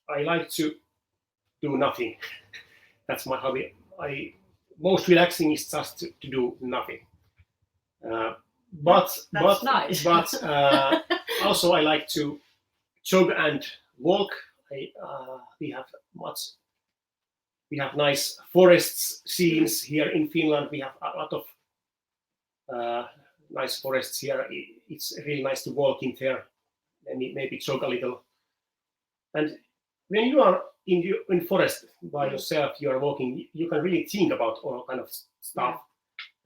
I like to do nothing. That's my hobby. Most relaxing is just to do nothing. That's nice. But also I like to jog and walk. We have nice forests scenes here in Finland. We have a lot of nice forests here. It's really nice to walk in there and maybe jog a little. And when you are in forest by yourself, you are walking, you can really think about all kind of stuff.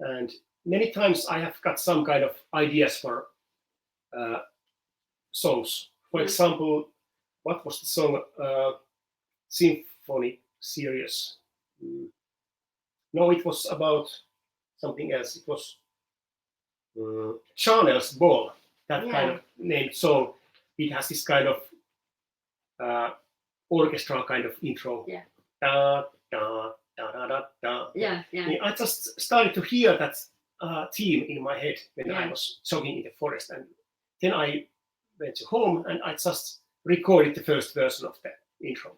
And many times I have got some kind of ideas for songs. For example, what was the song? Symphony Series. No, it was about something else. It was Charnel's Ball, that kind of named song. It has this kind of orchestral kind of intro. Yeah. Da, da, da, da, da, da. Yeah. I just started to hear that theme in my head when I was jogging in the forest, and then I went to home and I just recorded the first version of the intro.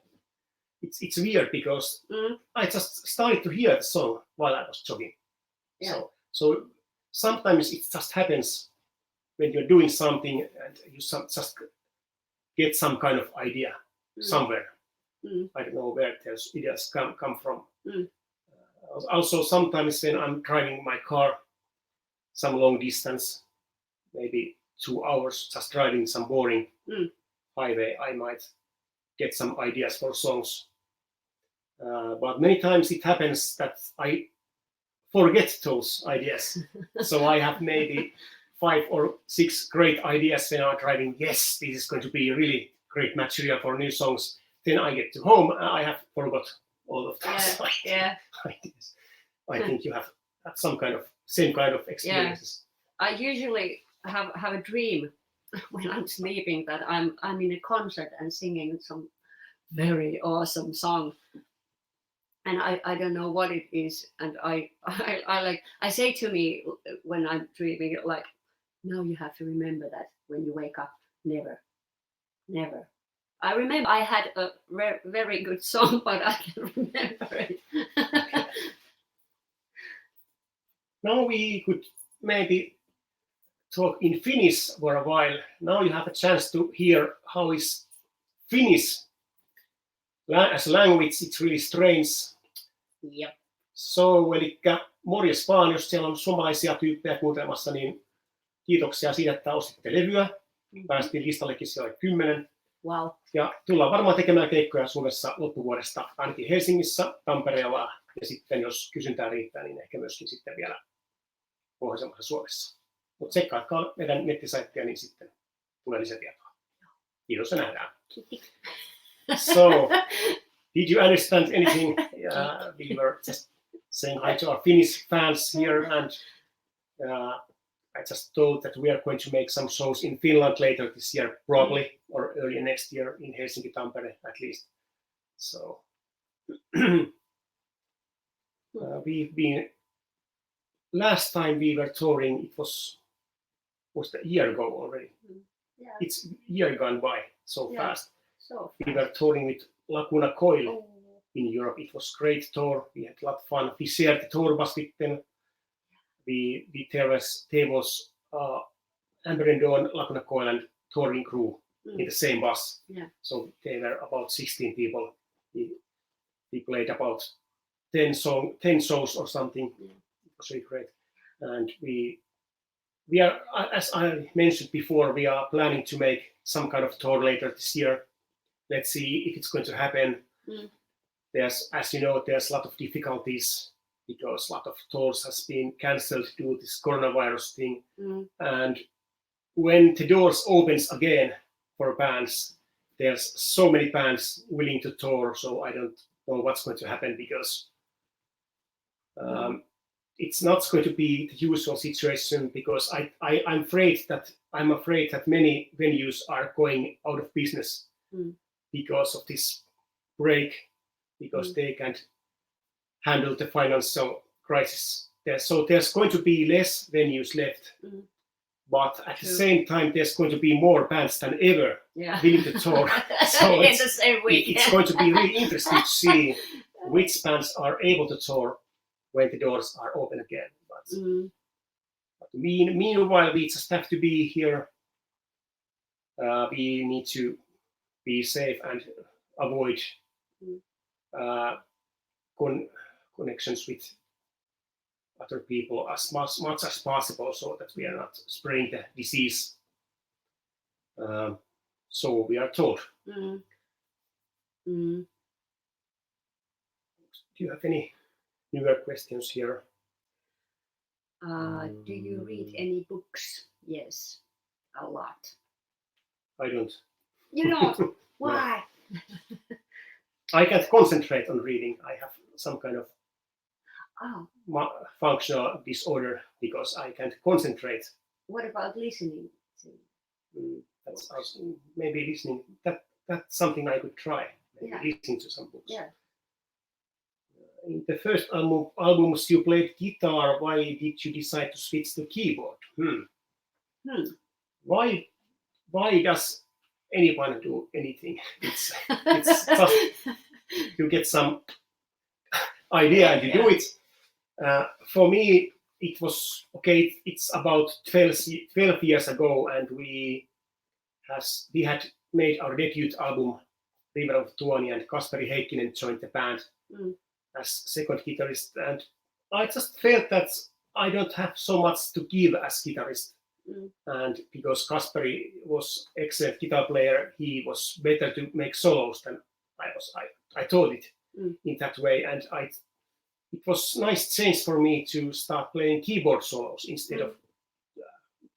It's weird because I just started to hear the song while I was jogging. Yeah. So sometimes it just happens when you're doing something and you just get some kind of idea somewhere. I don't know where those ideas come from. Also, sometimes when I'm driving my car some long distance, maybe 2 hours, just driving some boring, highway, I might get some ideas for songs. But many times it happens that I forget those ideas. So I have maybe 5 or 6 great ideas when I'm driving. Yes, this is going to be really great material for new songs. Then I get to home, I have forgot all of those ideas. I think you have some kind of same kind of experiences. I usually have a dream when I'm sleeping that I'm in a concert and singing some very awesome song, and I don't know what it is, and I say to me when I'm dreaming, like, no, you have to remember that when you wake up. Never. I remember I had a very good song, but I can't remember it. Now we could maybe talk in Finnish for a while. Now you have a chance to hear how is Finnish as a language. It's really strange. Yep. So, elikkä morjes vaan, jos siellä on suomalaisia tyyppejä kuuntelemassa, niin kiitoksia siitä, että ostitte levyä. Päästiin listallekin siellä 10. Wow. Ja tullaan varmaan tekemään keikkoja Suomessa loppuvuodesta, ainakin Helsingissä, Tampereella, ja sitten jos kysyntää riittää, niin ehkä myöskin sitten vielä pohjoisemmassa Suomessa. Mutta tsekkaatkaa meidän nettisaittia, niin sitten tulee lisätietoa. Kiitos ja nähdään. So, did you understand anything? We were just saying hi to our Finnish fans here, and I just thought that we are going to make some shows in Finland later this year, probably, or early next year in Helsinki, Tampere, at least. So we've been. Last time we were touring, it was a year ago already. Yeah. It's a year gone by so fast. So fast. We were touring with Laguna Coil in Europe. It was great tour. We had a lot of fun. We shared the tour bus with them. There was Amberian Dawn, Laguna Coil, and touring crew in the same bus. Yeah. So there were about 16 people. We played about 10 shows or something. Yeah. It was really great. And we are, as I mentioned before, we are planning to make some kind of tour later this year. Let's see if it's going to happen. There's, as you know, there's a lot of difficulties because a lot of tours has been cancelled due to this coronavirus thing. And when the doors opens again for bands, there's so many bands willing to tour. So I don't know what's going to happen because it's not going to be the usual situation because I'm afraid that many venues are going out of business because of this break, because they can't handle the financial crisis. So there's going to be less venues left, but at the same time, there's going to be more bands than ever willing to tour. So in the same week. It's going to be really interesting to see which bands are able to tour when the doors are open again. But meanwhile, we just have to be here. We need to be safe and avoid connections with other people as much as possible so that we are not spreading the disease. So we are told. Do you have any newer questions here? Do you read any books? Yes, a lot. I don't. You don't? Why? I can't concentrate on reading. I have some kind of functional disorder because I can't concentrate. What about listening? That's also, maybe listening. That's something I could try. Maybe listening to some books. Yeah. In the first albums you played guitar. Why did you decide to switch to keyboard? Why does anyone do anything? It's just you get some idea and you do it. For me, it was okay. It's about 12 years ago, and we had made our debut album, River of Tuoni, and Kasperi Heikkinen joined the band as second guitarist. And I just felt that I don't have so much to give as guitarist. And because Kasperi was excellent guitar player, he was better to make solos than I was. I thought it in that way, and it was nice change for me to start playing keyboard solos instead of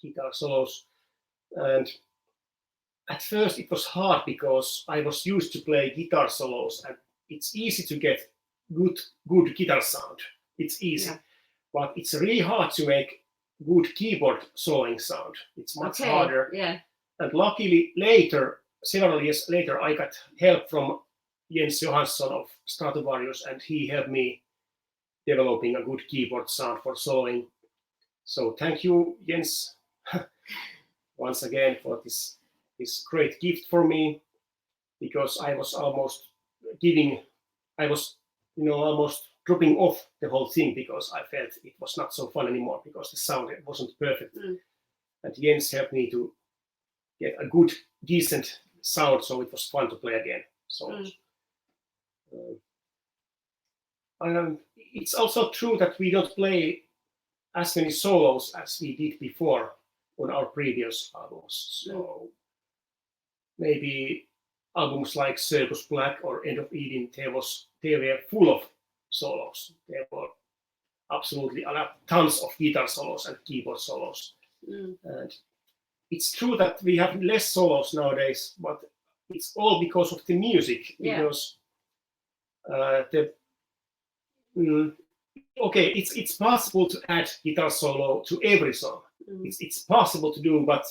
guitar solos. And at first it was hard because I was used to play guitar solos, and it's easy to get good guitar sound. It's easy, but it's really hard to make good keyboard soloing sound. It's much harder. Yeah. And luckily later, several years later, I got help from Jens Johansson of Stratovarius, and he helped me developing a good keyboard sound for soloing. So thank you, Jens, once again for this great gift for me, because I was almost almost dropping off the whole thing because I felt it was not so fun anymore because the sound wasn't perfect. And Jens helped me to get a good, decent sound, so it was fun to play again. So it's also true that we don't play as many solos as we did before on our previous albums. So maybe albums like Circus Black or End of Eden, they were full of solos. There were absolutely tons of guitar solos and keyboard solos. And it's true that we have less solos nowadays, but it's all because of the music. Because it's possible to add guitar solo to every song. It's possible to do, but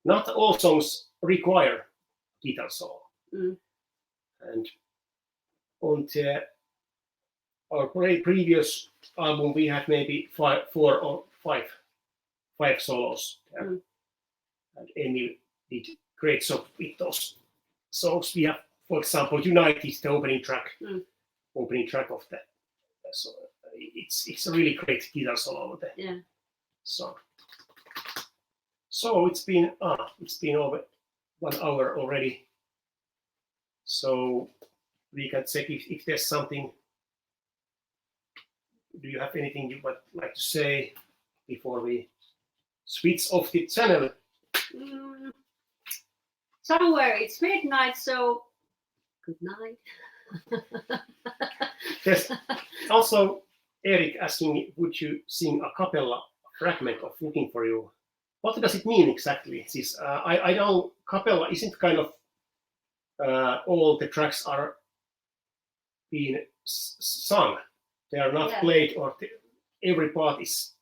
not all songs require guitar solo. And on our previous album, we had maybe 4 or 5 solos there. And Emil did great job with those songs. We have, for example, United, the opening track of that. So it's a really great guitar solo with that song. So it's been over 1 hour already. So we can check if there's something. Do you have anything you would like to say before we switch off the channel? Somewhere it's midnight, so good night. Yes. Also, Eric asking, would you sing a cappella fragment of Looking for You? What does it mean exactly? This, I know cappella isn't kind of all the tracks are being sung. They are not played, or every part is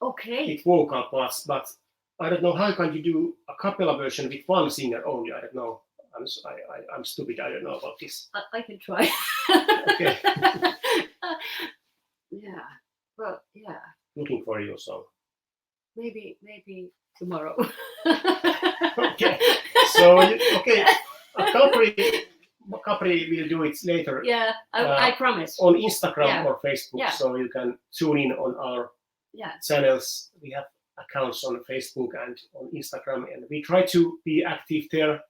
with vocal parts. But I don't know, how can you do a cappella version with one singer only? I don't know. I'm stupid. I don't know about this. I can try. Okay. Well, Looking for You song. Maybe tomorrow. Okay. So Capri will do it later. Yeah, I promise. On Instagram or Facebook, so you can tune in on our channels. We have accounts on Facebook and on Instagram, and we try to be active there.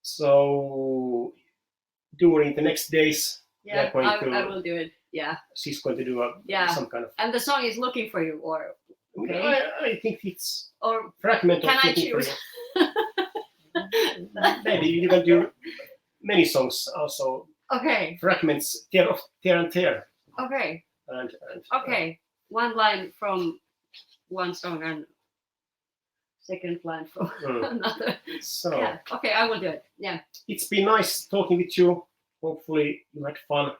So during the next days, I will do it. Yeah. She's going to do some kind of. And the song is Looking for You, or I think it's or fragment of Looking for You. Maybe you can do many songs also. Okay. Fragments, Tear and Tear. Okay. And one line from one song and second line from another. So I will do it. Yeah. It's been nice talking with you. Hopefully you had fun.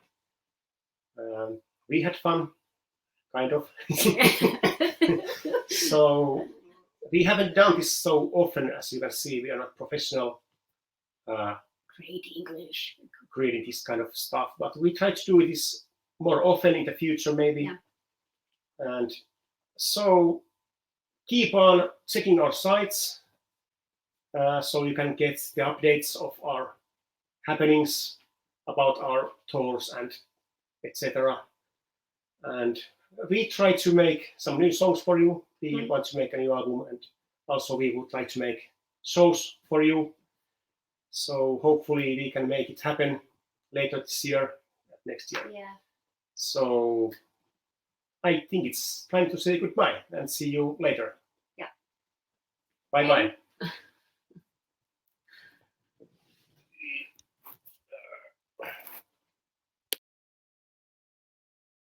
We had fun, kind of. So we haven't done this so often, as you can see. We are not professional creating this kind of stuff, but we try to do this more often in the future, maybe. And so keep on checking our sites, so you can get the updates of our happenings, about our tours and etc. And we try to make some new songs for you. We want to make a new album, and also we would like to make shows for you. So hopefully we can make it happen later this year, next year. Yeah. So I think it's time to say goodbye and see you later. Bye bye.